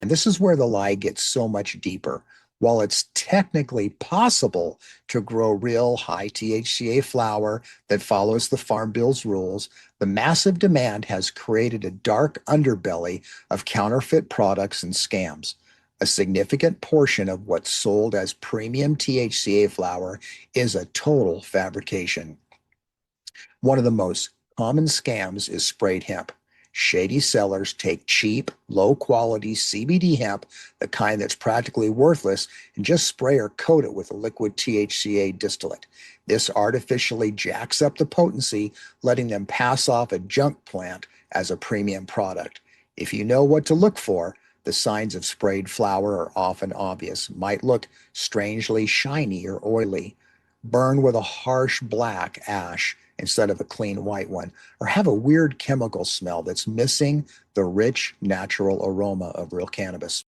And this is where the lie gets so much deeper. While it's technically possible to grow real high THCA flower that follows the Farm Bill's rules, the massive demand has created a dark underbelly of counterfeit products and scams. A significant portion of what's sold as premium THCA flower is a total fabrication. One of the most common scams is sprayed hemp. Shady sellers take cheap, low quality CBD hemp, the kind that's practically worthless, and just spray or coat it with a liquid THCA distillate. This artificially jacks up the potency, letting them pass off a junk plant as a premium product. If you know what to look for, the signs of sprayed flower are often obvious, might look strangely shiny or oily, burn with a harsh black ash instead of a clean white one, or have a weird chemical smell that's missing the rich, natural aroma of real cannabis.